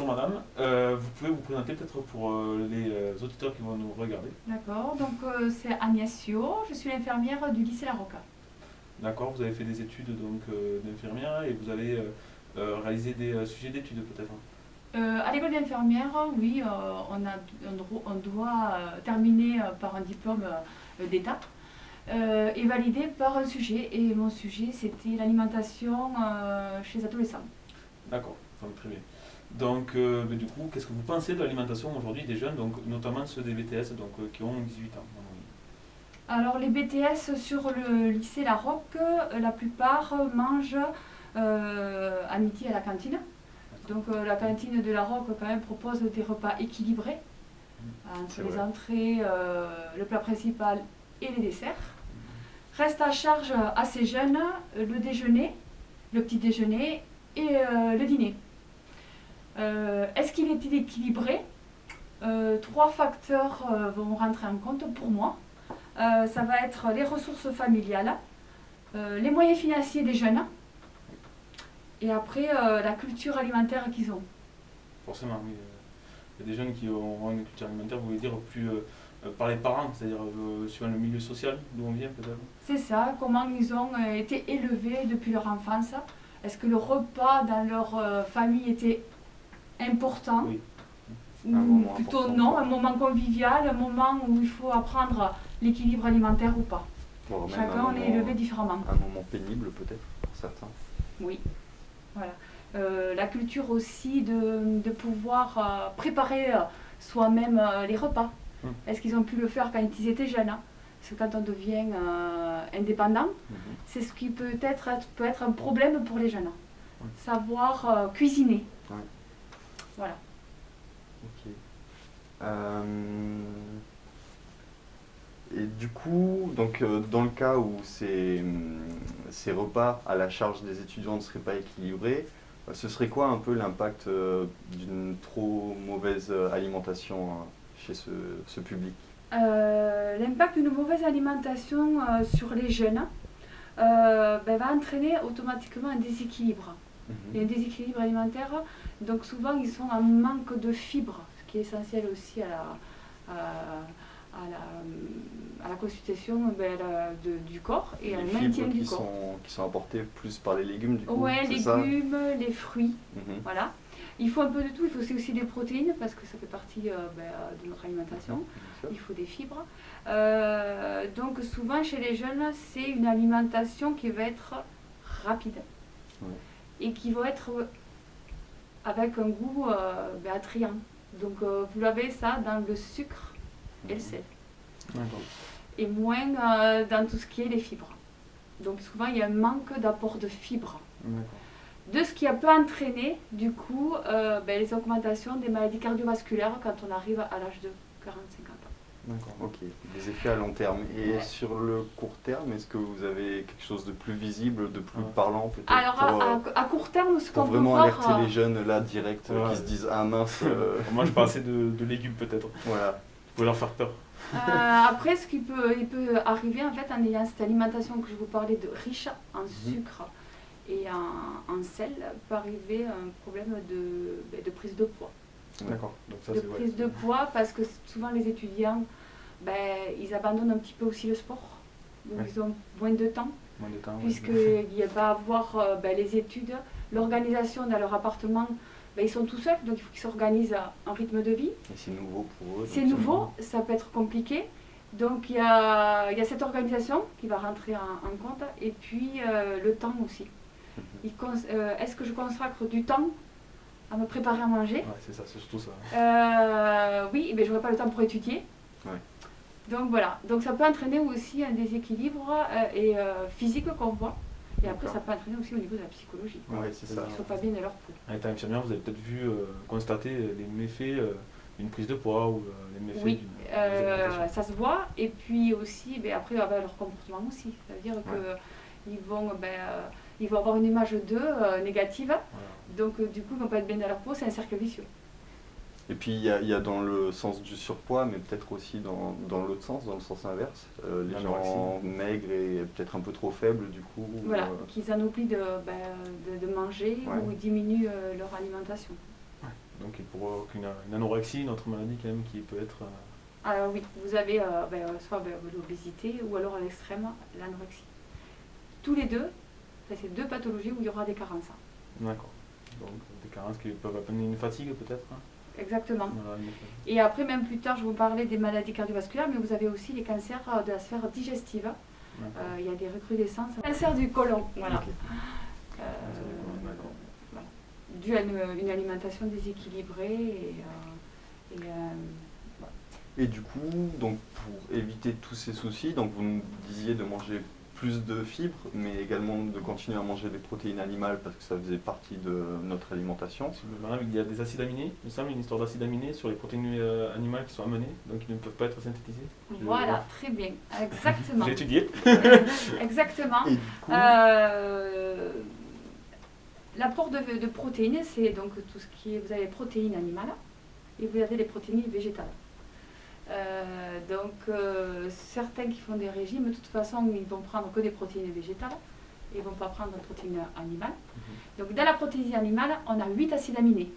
madame. Vous pouvez vous présenter peut-être pour les auditeurs qui vont nous regarder. D'accord, donc c'est Agnès Sio, je suis l'infirmière du lycée La Rocca. D'accord, vous avez fait des études donc d'infirmière et vous avez réalisé des sujets d'études peut-être. À l'école d'infirmière, oui, on doit terminer par un diplôme d'État et validé par un sujet. Et mon sujet, c'était l'alimentation chez les adolescents. D'accord, enfin, très bien. Donc, du coup, qu'est-ce que vous pensez de l'alimentation aujourd'hui des jeunes, donc, notamment ceux des BTS donc, qui ont 18 ans? Alors les BTS sur le lycée La Rocque, la plupart mangent à midi à la cantine. Donc la cantine de La Rocque quand même propose des repas équilibrés entre les entrées, le plat principal et les desserts. Reste à charge à ces jeunes le déjeuner, le petit déjeuner et le dîner. Est-ce qu'il est équilibré? Trois facteurs vont rentrer en compte pour moi. Ça va être les ressources familiales, les moyens financiers des jeunes et après la culture alimentaire qu'ils ont. Forcément, oui. Il y a des jeunes qui ont une culture alimentaire, vous voulez dire, plus par les parents, c'est-à-dire suivant le milieu social d'où on vient peut-être. C'est ça, comment ils ont été élevés depuis leur enfance. Est-ce que le repas dans leur famille était important? Oui. Ou plutôt non, un moment convivial, un moment où il faut apprendre l'équilibre alimentaire ou pas. Bon, Chacun est élevé différemment. Un moment pénible peut-être pour certains. Oui, voilà. La culture aussi de pouvoir préparer soi-même les repas. Est-ce qu'ils ont pu le faire quand ils étaient jeunes? Parce que quand on devient indépendant, c'est ce qui peut être un problème pour les jeunes. Savoir cuisiner. Voilà. Ok. Et du coup, donc, dans le cas où ces repas à la charge des étudiants ne seraient pas équilibrés, ce serait quoi un peu l'impact d'une trop mauvaise alimentation chez ce public? L'impact d'une mauvaise alimentation sur les jeunes va entraîner automatiquement un déséquilibre. Et un déséquilibre alimentaire, donc souvent ils sont en manque de fibres, ce qui est essentiel aussi à la constitution du corps et à le maintien du corps. Qui sont apportés plus par les légumes du coup. Ouais, légumes, les fruits, voilà. Il faut un peu de tout, il faut aussi des protéines parce que ça fait partie de notre alimentation. Il faut des fibres. Donc souvent chez les jeunes, c'est une alimentation qui va être rapide et qui va être avec un goût attrayant. Donc vous l'avez ça dans le sucre et le sel. Et moins dans tout ce qui est les fibres. Donc souvent il y a un manque d'apport de fibres. De ce qui peut entraîner du coup les augmentations des maladies cardiovasculaires quand on arrive à l'âge de 40-50 ans. D'accord, ok. Des effets à long terme. Et sur le court terme, est-ce que vous avez quelque chose de plus visible, de plus parlant peut-être? Alors à court terme, ce qu'on peut vraiment voir... alerter les jeunes là direct qui se disent ah mince. Moi je pensais de légumes peut-être. Voilà. Vous pouvez leur faire peur. Après, il peut arriver en fait en ayant cette alimentation que je vous parlais de riche en sucre et en sel, peut arriver un problème de prise de poids. D'accord. Donc ça, de prise de poids parce que souvent les étudiants, ils abandonnent un petit peu aussi le sport. Donc ils ont moins de temps. Puisqu'il va avoir les études, l'organisation dans leur appartement, ils sont tout seuls, donc il faut qu'ils s'organisent un rythme de vie. Et c'est nouveau pour eux. C'est nouveau, ça peut être compliqué. Donc il y a cette organisation qui va rentrer en compte, et puis le temps aussi. Est-ce que je consacre du temps à me préparer à manger? C'est ça, c'est surtout ça. Oui, mais je n'aurai pas le temps pour étudier. Donc voilà, donc ça peut entraîner aussi un déséquilibre physique qu'on voit. Et après, ça peut entraîner aussi au niveau de la psychologie. Oui, c'est ça. Ils ne sont pas bien dans leur peau. En étant infirmière, vous avez peut-être vu, constater les méfaits d'une prise de poids ou les méfaits d'une ça se voit. Et puis aussi, après, leur comportement aussi. C'est-à-dire qu'ils vont, ils vont avoir une image d'eux négative. Donc du coup, ils ne vont pas être bien dans leur peau. C'est un cercle vicieux. Et puis il y a dans le sens du surpoids, mais peut-être aussi dans l'autre sens, dans le sens inverse, les gens maigres et peut-être un peu trop faibles du coup. Voilà, qu'ils en oublient de manger ou diminuent leur alimentation. Donc ils qu'une anorexie, une autre maladie quand même qui peut être... Alors oui, vous avez soit l'obésité ou alors à l'extrême l'anorexie. Tous les deux, c'est deux pathologies où il y aura des carences. D'accord. Donc des carences qui peuvent amener une fatigue peut-être. Exactement. Voilà, Et après, même plus tard, je vous parlais des maladies cardiovasculaires, mais vous avez aussi les cancers de la sphère digestive. Il y a des recrudescences. Cancer du côlon, voilà. Ok. D'accord. Voilà. Dû à une alimentation déséquilibrée. Et du coup, donc pour éviter tous ces soucis, donc vous nous disiez de manger plus de fibres, mais également de continuer à manger des protéines animales parce que ça faisait partie de notre alimentation. Il y a des acides aminés, il me semble, une histoire d'acides aminés sur les protéines animales qui sont amenées, donc ils ne peuvent pas être synthétisés. Voilà, très bien, exactement. J'ai étudié. Exactement. Et du coup, l'apport de protéines, c'est donc tout ce qui est, vous avez les protéines animales et vous avez les protéines végétales. Certains qui font des régimes, de toute façon, ils vont prendre que des protéines végétales, ils ne vont pas prendre de protéines animales. Donc dans la protéine animale, on a 8 acides aminés.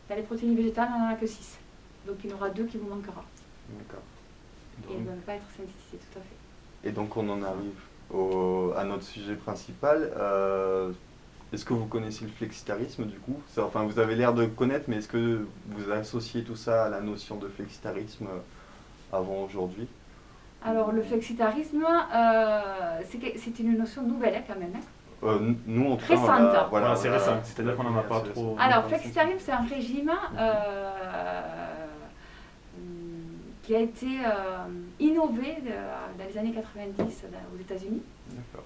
Dans les protéines végétales, on n'en a que 6. Donc il y en aura 2 qui vous manquera. d'accord. Et ils ne vont pas être synthétisés, tout à fait. Et donc on en arrive à notre sujet principal. Est-ce que vous connaissez le flexitarisme du coup? Enfin, vous avez l'air de connaître, mais est-ce que vous associez tout ça à la notion de flexitarisme avant aujourd'hui? Alors le flexitarisme, c'est une notion nouvelle quand même. Nous, en tout cas, Récente. Voilà, c'est récent, c'est-à-dire qu'on n'en a pas c'est trop. Alors flexitarisme, c'est un régime qui a été innové dans les années 90 aux États-Unis. D'accord.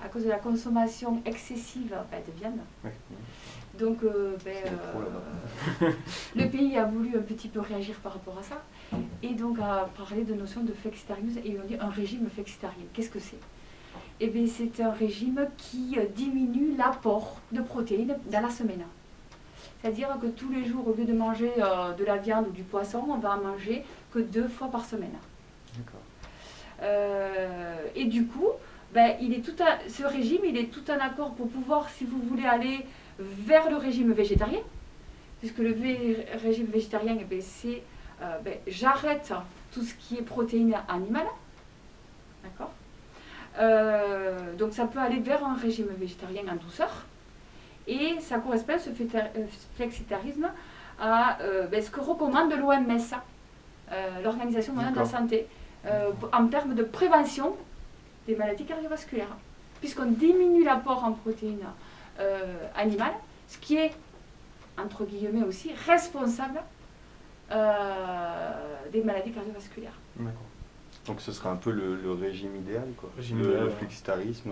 À cause de la consommation excessive de viande. Ouais. Donc trop là-bas. le pays a voulu un petit peu réagir par rapport à ça et donc a parlé de notion de flexitarisme et ils ont dit un régime flexitarien. Qu'est-ce que c'est? Eh bien c'est un régime qui diminue l'apport de protéines dans la semaine. C'est-à-dire que tous les jours, au lieu de manger de la viande ou du poisson, on va en manger que 2 fois par semaine. D'accord. Et du coup, ce régime, il est tout un accord pour pouvoir, si vous voulez, aller vers le régime végétarien. Puisque le régime végétarien, c'est j'arrête tout ce qui est protéines animales. D'accord. Donc ça peut aller vers un régime végétarien en douceur. Et ça correspond, ce flexitarisme, à ce que recommande l'OMS, l'Organisation mondiale de la santé, en termes de prévention des maladies cardiovasculaires, puisqu'on diminue l'apport en protéines animales, ce qui est, entre guillemets aussi, responsable des maladies cardiovasculaires. D'accord. Donc ce serait un peu le régime idéal, quoi. Le flexitarisme,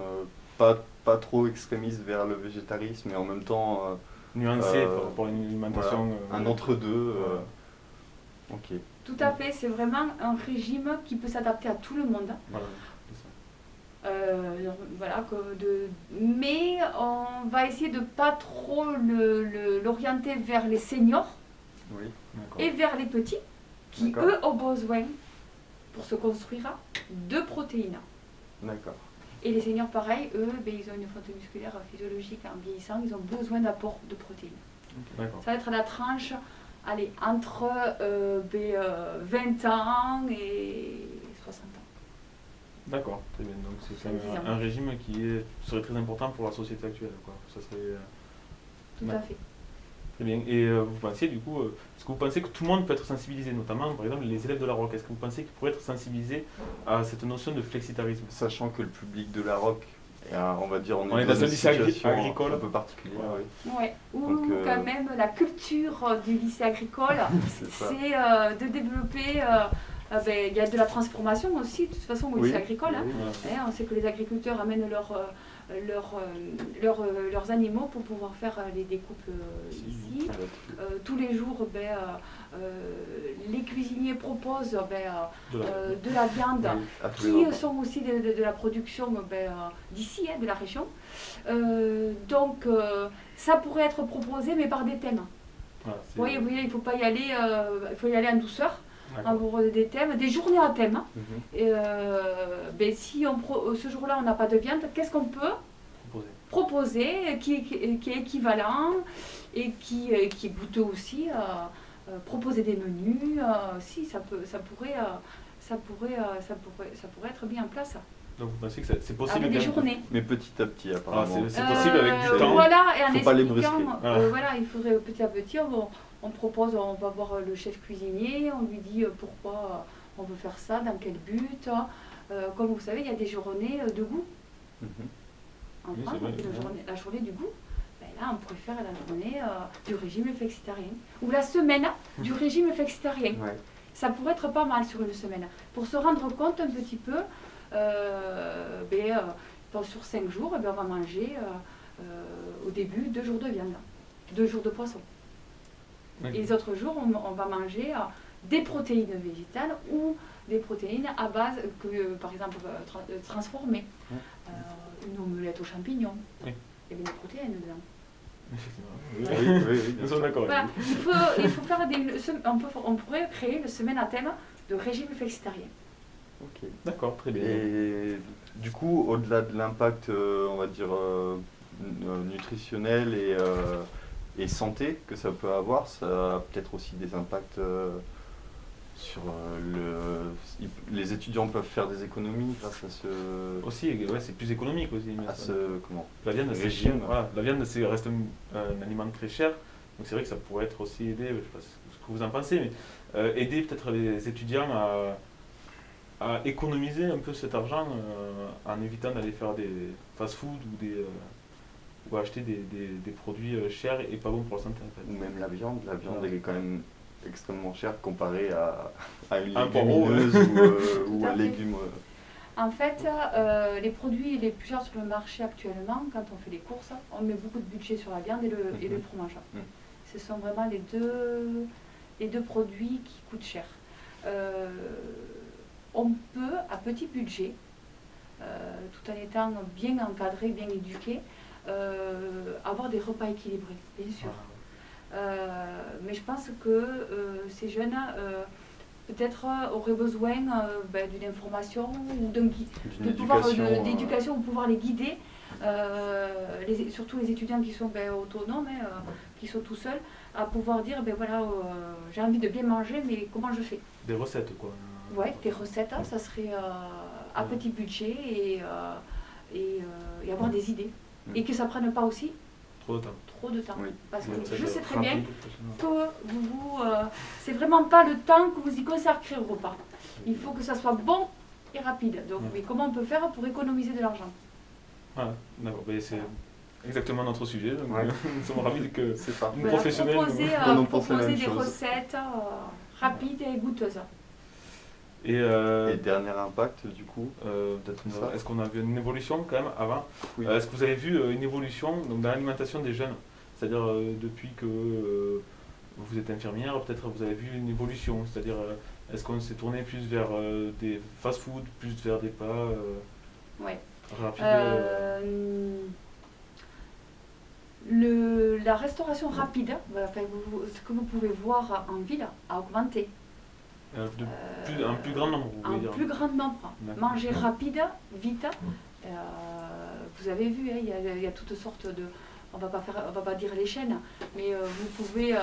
pas trop extrémiste vers le végétarisme, mais en même temps... nuancé par rapport à une alimentation... Voilà, un entre-deux. Ok. Tout à fait, c'est vraiment un régime qui peut s'adapter à tout le monde. Voilà. Mais on va essayer de ne pas trop l'orienter vers les seniors et vers les petits qui, eux, ont besoin, pour se construire, de protéines. D'accord. Et les seniors, pareil, eux, ils ont une fonte musculaire physiologique en vieillissant, ils ont besoin d'apport de protéines. D'accord. Ça va être la tranche entre 20 ans et 60 ans. D'accord, très bien. Donc c'est un régime qui serait très important pour la société actuelle, quoi. Ça serait, Tout à fait. Très bien. Et vous pensez du coup, est-ce que vous pensez que tout le monde peut être sensibilisé, notamment par exemple les élèves de la ROC? Est-ce que vous pensez qu'ils pourraient être sensibilisés à cette notion de flexitarisme? Sachant que le public de la ROC, on va dire, on est dans un lycée agricole un peu particulière. Ouais. Ou Donc, quand même la culture du lycée agricole, c'est de développer... il y a de la transformation aussi, de toute façon, au lycée agricole. On sait que les agriculteurs amènent leurs animaux pour pouvoir faire les découpes ici. Tous les jours, les cuisiniers proposent de la viande qui sont aussi de la production d'ici, de la région. Donc, ça pourrait être proposé, mais par des thèmes. Voilà, vous voyez, il ne faut pas y aller, il faut y aller en douceur. On vous des thèmes, des journées à thème. Si ce jour-là on n'a pas de viande, qu'est-ce qu'on peut proposer, qui est équivalent et qui est goûteux aussi. Proposer des menus, si ça pourrait être mis en place. Donc vous pensez que c'est possible Avec des quand même. journées. Mais petit à petit, apparemment. c'est possible avec du temps. Voilà, et en Faut pas les expliquant, brusquer. voilà, il faudrait petit à petit, on propose, on va voir le chef cuisinier, on lui dit pourquoi on veut faire ça, dans quel but. Comme vous savez, il y a des journées de goût. Mhm. En Oui, France, c'est vrai, on fait ouais. la journée du goût. Ben là, on pourrait faire la journée du régime flexitarien. Ou la semaine du régime flexitarien. Ouais. Ça pourrait être pas mal sur une semaine. Pour se rendre compte un petit peu, sur 5 jours, on va manger au début 2 jours de viande, 2 jours de poisson. Oui. Et les autres jours, on va manger des protéines végétales ou des protéines à base, par exemple, transformées. Une omelette aux champignons. Oui. Il y avait des protéines dedans. Effectivement. Oui, oui, Nous sommes d'accord. Voilà. Il faut faire on pourrait créer une semaine à thème de régime flexitarien. Ok. D'accord, très bien. Et du coup, au-delà de l'impact, on va dire, nutritionnel et santé que ça peut avoir, ça a peut-être aussi des impacts sur les étudiants peuvent faire des économies grâce à ce, Aussi, ouais, c'est plus économique aussi. à ce comment, La viande, c'est régime. cher. Voilà. La viande, reste un aliment très cher. Donc c'est vrai que ça pourrait être aussi aider, je ne sais pas ce que vous en pensez, mais aider peut-être les étudiants à économiser un peu cet argent en évitant d'aller faire des fast-food ou acheter des produits chers et pas bons pour la santé en fait. Ou même la viande Ouais. elle est quand même extrêmement chère comparée à une Un poireau, légumineuse ou Tout à un fait. légume. En fait, les produits les plus chers sur le marché actuellement, quand on fait les courses, on met beaucoup de budget sur la viande et le fromage. Mhm. Ce sont vraiment les deux produits qui coûtent cher. On peut, à petit budget, tout en étant bien encadré, bien éduqué, avoir des repas équilibrés, bien sûr. Mais je pense que ces jeunes peut-être auraient besoin d'une information ou d'éducation pour pouvoir les guider, surtout les étudiants qui sont autonomes, qui sont tout seuls, à pouvoir dire j'ai envie de bien manger, mais comment je fais? Des recettes quoi. Ouais, des recettes, ça serait à petit budget et avoir des idées. Et que ça ne prenne pas aussi Trop de temps. trop de temps. Oui. Parce que Des recettes je sais très bien rapides, que c'est vraiment pas le temps que vous y consacrez au repas. Il faut que ça soit bon et rapide. Donc, mais comment on peut faire pour économiser de l'argent? Voilà, d'accord. Ben, c'est exactement notre sujet. Donc, Ouais. nous sommes ravis que C'est ça. une professionnelle qu'on en pense la Proposer même des chose. recettes rapides et goûteuses. Et, Et dernier impact, du coup, peut-être ça. est-ce qu'on a vu une évolution quand même avant? Oui. Est-ce que vous avez vu une évolution donc, dans l'alimentation des jeunes? C'est-à-dire depuis que vous êtes infirmière, peut-être vous avez vu une évolution. C'est-à-dire est-ce qu'on s'est tourné plus vers des fast-food, plus vers des plats Ouais. rapides La restauration rapide, ce que vous pouvez voir en ville, a augmenté. un plus grand nombre, vous voulez Un dire? plus grand nombre. D'accord. Manger rapide, vite. Vous avez vu, il y a toutes sortes de... On va pas dire les chaînes, mais vous pouvez...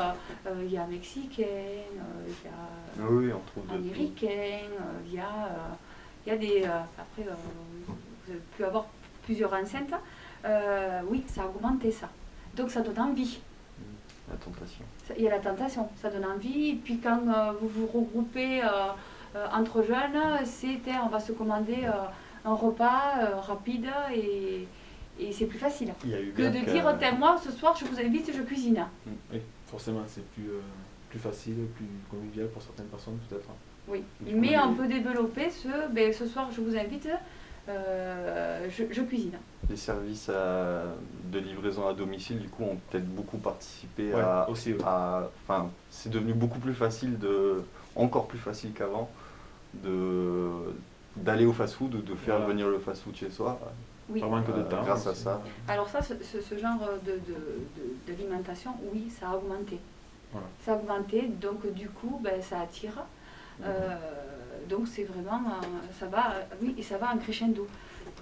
Il y a mexicain, il y a oui, on trouve de tout. américain, il y a des... après, vous avez pu avoir plusieurs enceintes. Oui, ça a augmenté ça. Donc ça donne envie. La tentation. Il y a la tentation, ça donne envie. Et puis quand vous vous regroupez entre jeunes, on va se commander un repas rapide et c'est plus facile Il y a eu que bien de dire tiens, moi ce soir je vous invite, je cuisine. Oui, forcément, c'est plus facile, plus convivial pour certaines personnes peut-être. Oui, Oui. mais on peut développer ce soir je vous invite, je cuisine. Les services de livraison à domicile, du coup, ont peut-être beaucoup participé Ouais, aussi, ouais. Enfin, c'est devenu beaucoup plus facile, encore plus facile qu'avant, d'aller au fast-food ou de faire Voilà. venir le fast-food chez soi. Oui. Pas moins que de temps. grâce à aussi. ça. Alors ça, ce genre d'alimentation, oui, ça a augmenté. Voilà. Ça a augmenté, donc du coup, ça attire. Donc c'est vraiment, ça va en crescendo.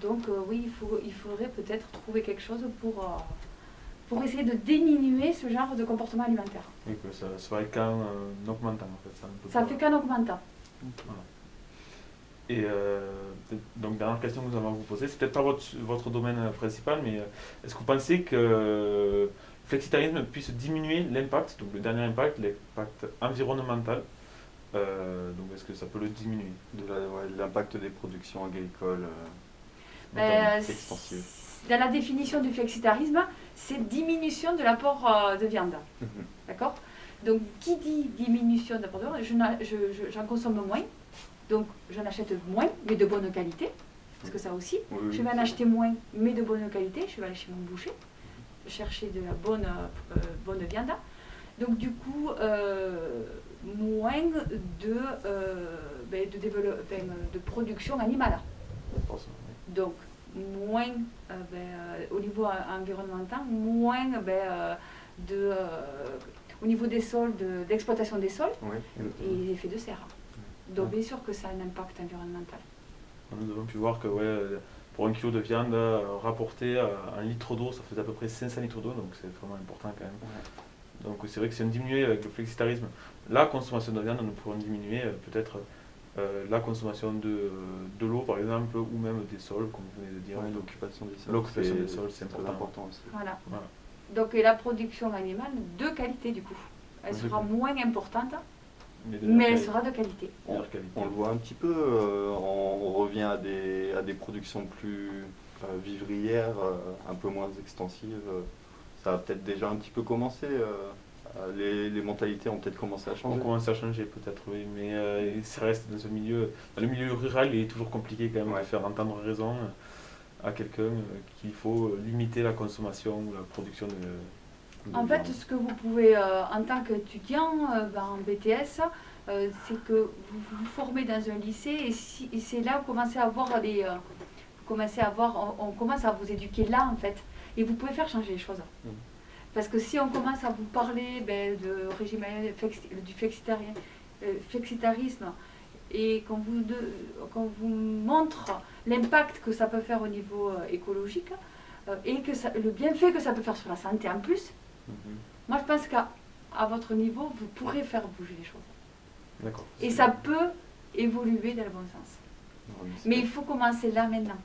Donc oui, il faudrait peut-être trouver quelque chose pour essayer de diminuer ce genre de comportement alimentaire. Et que ça se ferait qu'en augmentant en fait. Ça ne fait qu'en augmentant. Voilà. Et donc dernière question que nous allons vous poser, c'est peut-être pas votre domaine principal, mais est-ce que vous pensez que le flexitarisme puisse diminuer l'impact, donc le dernier impact, l'impact environnemental, donc est-ce que ça peut le diminuer? De l'impact des productions agricoles extensives. Dans la définition du flexitarisme, c'est diminution de l'apport de viande. D'accord? Donc, qui dit diminution de l'apport de viande, j'en consomme moins, donc j'en achète moins, mais de bonne qualité, parce que ça aussi, je vais en acheter moins, mais de bonne qualité, je vais aller chez mon boucher, chercher de la bonne viande. Donc, du coup, moins de production animale. Donc, moins au niveau environnemental, moins au niveau des sols, d'exploitation des sols et les effets de serre. Donc, bien sûr que ça a un impact environnemental. Nous avons pu voir que pour un kilo de viande rapporté à 1 litre d'eau, ça faisait à peu près 500 litres d'eau, donc c'est vraiment important quand même. Donc c'est vrai que si on diminuait avec le flexitarisme la consommation de viande, nous pourrions diminuer peut-être la consommation de l'eau par exemple, ou même des sols, comme vous venez de dire. L'occupation des sols. L'occupation des sols, c'est très important aussi. Voilà. Donc et la production animale de qualité du coup. Elle sera moins importante, mais elle sera de qualité. On le voit un petit peu, on revient à des productions plus vivrières, un peu moins extensives. Ça a peut-être déjà un petit peu commencé, les mentalités ont peut-être commencé à changer. On commence à changer peut-être, oui, mais ça reste dans le milieu rural, il est toujours compliqué quand même de faire entendre raison à quelqu'un qu'il faut limiter la consommation ou la production de En fait, ce que vous pouvez, en tant qu'étudiant en BTS, c'est que vous vous formez dans un lycée et c'est là que vous commencez à avoir on commence à vous éduquer là en fait. Et vous pouvez faire changer les choses. Parce que si on commence à vous parler de régime du flexitarisme et qu'on vous montre l'impact que ça peut faire au niveau écologique et que le bienfait que ça peut faire sur la santé en plus, moi je pense qu'à votre niveau, vous pourrez faire bouger les choses. D'accord. Et ça peut évoluer dans le bon sens. Mais il faut commencer là maintenant.